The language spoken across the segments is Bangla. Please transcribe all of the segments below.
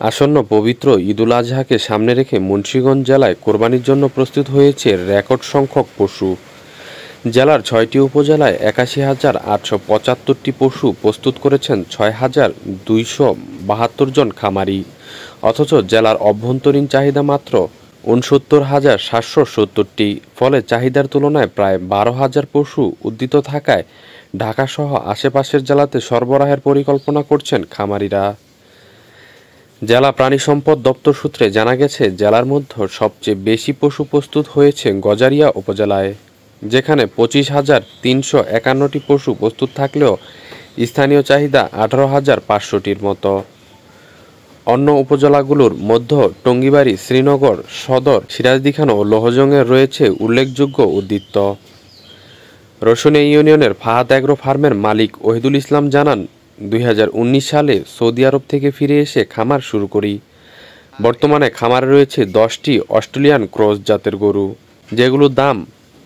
আসন্ন পবিত্র ঈদুল আজহাকে সামনে রেখে মুন্সিগঞ্জ জেলায় কোরবানির জন্য প্রস্তুত হয়েছে রেকর্ড সংখ্যক পশু। জেলার ৬টি উপজেলায় ৮১,৮৭৫টি পশু প্রস্তুত করেছেন ৬,২৭২ জন খামারি। অথচ জেলার অভ্যন্তরীণ চাহিদা মাত্র ৬৯,৭৭০টি। ফলে চাহিদার তুলনায় প্রায় ১২,০০০ পশু উদ্বৃত্ত থাকায় ঢাকাসহ আশেপাশের জেলাতে সরবরাহের পরিকল্পনা করছেন খামারিরা। জেলা প্রাণী সম্পদ দপ্তর সূত্রে জানা গেছে, জেলার মধ্যে সবচেয়ে বেশি পশু প্রস্তুত হয়েছে গজারিয়া উপজেলায়, যেখানে ২৫,৩৫১টি পশু প্রস্তুত থাকলেও স্থানীয় চাহিদা ১৮,৫০০টির মতো। অন্য উপজেলাগুলোর মধ্যে টঙ্গীবাড়ি, শ্রীনগর সদর, সিরাজদিখান ও লোহজংয়ে রয়েছে উল্লেখযোগ্য উদ্বৃত্ত। রসুনিয়া ইউনিয়নের ফাহাদ অ্যাগ্রো ফার্মের মালিক ওহিদুল ইসলাম জানান, ২০১৯ সালে সৌদি আরব থেকে ফিরে এসে খামার শুরু করি। বর্তমানে খামারে রয়েছে ১০টি অস্ট্রেলিয়ান ক্রস জাতের গরু, যেগুলোর দাম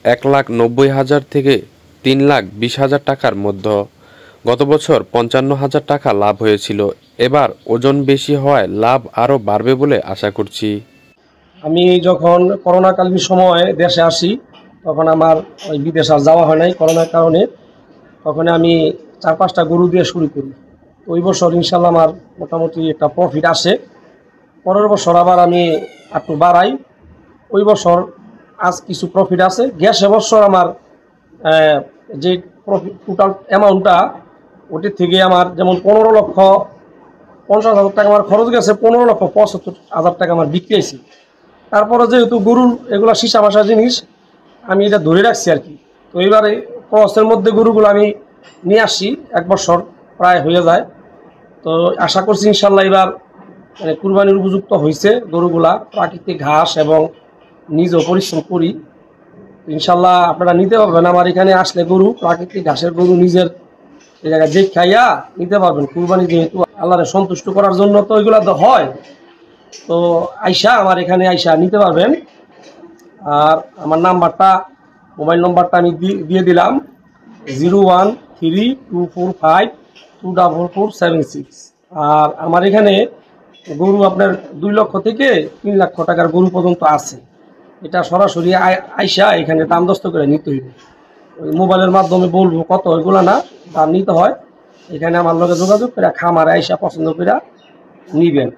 ১,৯০,০০০ থেকে ৩,২০,০০০ টাকার মধ্যে। গত বছর ৫৫,০০০ টাকা লাভ হয়েছিল। এবার ওজন বেশি হওয়ায় লাভ আরও বাড়বে বলে আশা করছি। আমি যখন করোনাকালীন সময়ে দেশে আসি, তখন আমার ওই বিদেশ আর যাওয়া হয় নাই করোনার কারণে। তখন আমি ৪-৫টা গরু দিয়ে শুরু করি। ওই বছর ইনশাল্লাহ আমার মোটামুটি একটা প্রফিট আসে। পরের বছর আবার আমি একটু বাড়াই। ওই বছর আজ কিছু প্রফিট আছে। গ্যাস বছর আমার যে প্রফিট টোটাল অ্যামাউন্টটা, ওটির থেকে আমার যেমন ১৫,৫০,০০০ টাকা আমার খরচ গেছে, ১৫,৭৫,০০০ টাকা আমার বিক্রি হয়েছে। তারপরে যেহেতু গরুর এগুলা সীসা ভাষা জিনিস, আমি এটা ধরে রাখছি আর কি। তো এইবারে ক্রসের মধ্যে গরুগুলো আমি নিয়ে আসি, ১ বছর প্রায় হয়ে যায়। তো আশা করছি ইনশাল্লাহ এবার মানে কুরবানির উপযুক্ত হয়েছে গরুগুলা। প্রাকৃতিক ঘাস এবং নিজেও পরিশ্রম করি, ইনশাল্লাহ আপনারা নিতে পারবেন। আমার এখানে আসলে গরু, প্রাকৃতিক ঘাসের গরু নিজের এই জায়গায় যে খাইয়া নিতে পারবেন। কুরবানি যেহেতু আল্লাহরে সন্তুষ্ট করার জন্য তো এগুলা তো হয়, তো আইসা আমার এখানে আইসা নিতে পারবেন। আর আমার নাম্বারটা, মোবাইল নাম্বারটা আমি দিয়ে দিলাম, 01324524476। আর আমার এখানে গরু আপনার ২ লক্ষ থেকে ৩ লক্ষ টাকার গরু পর্যন্ত আছে। এটা সরাসরি আইসা এখানে দাম দস্ত করে নিতে হইবে। ওই মোবাইলের মাধ্যমে বলবো কত, ওইগুলো না, দাম নিতে হয়। এখানে আমার লগে যোগাযোগ করে খামারে আইসা পছন্দ করে নিবেন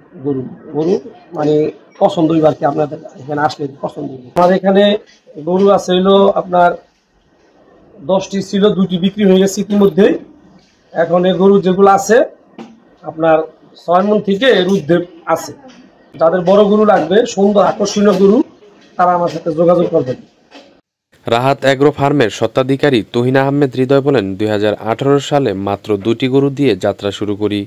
গরু। মানে পছন্দ হইবার কি, আপনাদের এখানে আসলে পছন্দ হইবে। আমার এখানে গরু আছে হইলো আপনার 10টি ছিল, 2টি বিক্রি হয়ে গেছে ইতিমধ্যেই। এখন এই গরু যেগুলো আছে আপনার 6 মণ থেকে এর ঊর্ধ্বে আছে। যাদের বড় গরু লাগবে, সুন্দর আকর্ষণীয় গরু, তারা আমার সাথে যোগাযোগ করবেন। রাহাত অ্যাগ্রো ফার্মের স্বত্বাধিকারী তুহিন আহমেদ হৃদয় বলেন, ২০১৮ সালে মাত্র 2টি গরু দিয়ে যাত্রা শুরু করি।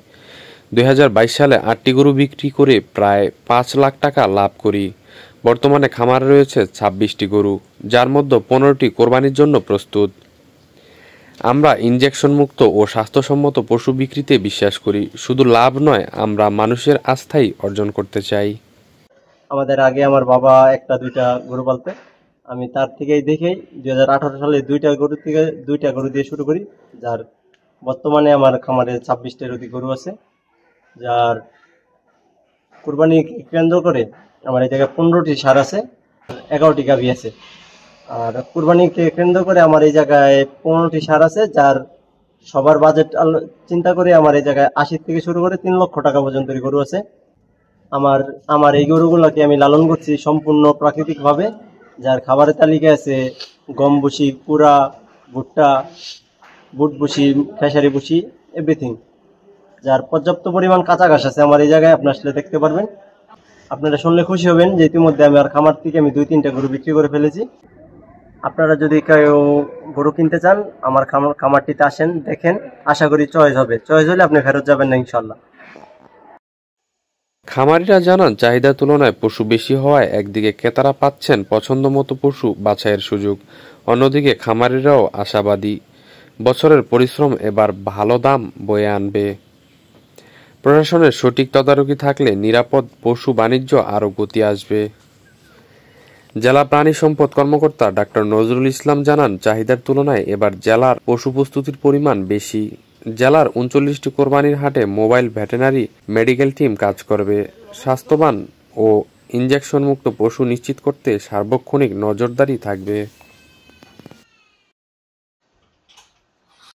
২০২২ সালে 8টি গরু বিক্রি করে প্রায় ৫ লাখ টাকা লাভ করি। বর্তমানে খামারে রয়েছে ২৬টি গরু, যার মধ্যে 15টি কোরবানির জন্য প্রস্তুত। আমরা ইনজেকশন মুক্ত ও স্বাস্থ্যসম্মত পশু বিক্রিতে বিশ্বাস করি। শুধু লাভ নয়, আমরা মানুষের আস্থাই অর্জন করতে চাই। আমাদের আগে আমার বাবা 1-2টা গরু পালতে, আমি তার থেকেই দেখেই 2018 সালে 2টা গরু দিয়ে শুরু করি। যার বর্তমানে আমার খামারে 26টার অধিক গরু আছে। যার কুরবানি কেন্দ্র করে আমার এই জায়গায় 15টি ষাঁড় আছে, 11টি গাভী আছে। আর কুরবানিকে কেন্দ্র করে আমার এই জায়গায় 15টি ষাঁড় আছে, যার সবার বাজেট চিন্তা করে আমার এই জায়গায় 80 থেকে শুরু করে 3 লক্ষ টাকা পর্যন্ত গরু আছে। আমার এই গরুগুলোকে আমি লালন করছি সম্পূর্ণ প্রাকৃতিকভাবে। যার খাবারের তালিকা আছে গম ভুসি, কুড়া, ভুট্টা, বুট ভুসি, খেসারি ভুসি, এভরিথিং। যার পর্যাপ্ত পরিমাণ কাঁচা ঘাস আছে আমার এই জায়গায়, আপনি আসলে দেখতে পারবেন। আপনারা শুনলে খুশি হবেন যে ইতিমধ্যে আমি আর খামার থেকে আমি 2-3টা গরু বিক্রি করে ফেলেছি। আপনারা যদি কেউ গরু কিনতে চান, আমার খামারটিতে আসেন, দেখেন, আশা করি চয়েস হবে। চয়েস হলে আপনি ফেরত যাবেন না ইনশাল্লাহ। খামারিরা জানান, চাহিদার তুলনায় পশু বেশি হওয়ায় একদিকে ক্রেতারা পাচ্ছেন পছন্দ মতো পশু বাছাইয়ের সুযোগ, অন্যদিকে খামারিরাও আশাবাদী বছরের পরিশ্রম এবার ভালো দাম বয়ে আনবে। প্রশাসনের সঠিক তদারকি থাকলে নিরাপদ পশু বাণিজ্য আরও গতি আসবে। জেলা প্রাণী সম্পদ কর্মকর্তা ডাক্তার নজরুল ইসলাম জানান, চাহিদার তুলনায় এবার জেলার পশু প্রস্তুতির পরিমাণ বেশি। জেলার ৩৯টি কোরবানির হাটে মোবাইল ভেটেরিনারি মেডিকেল টিম কাজ করবে। স্বাস্থ্যবান ও ইনজেকশনমুক্ত পশু নিশ্চিত করতে সার্বক্ষণিক নজরদারি থাকবে।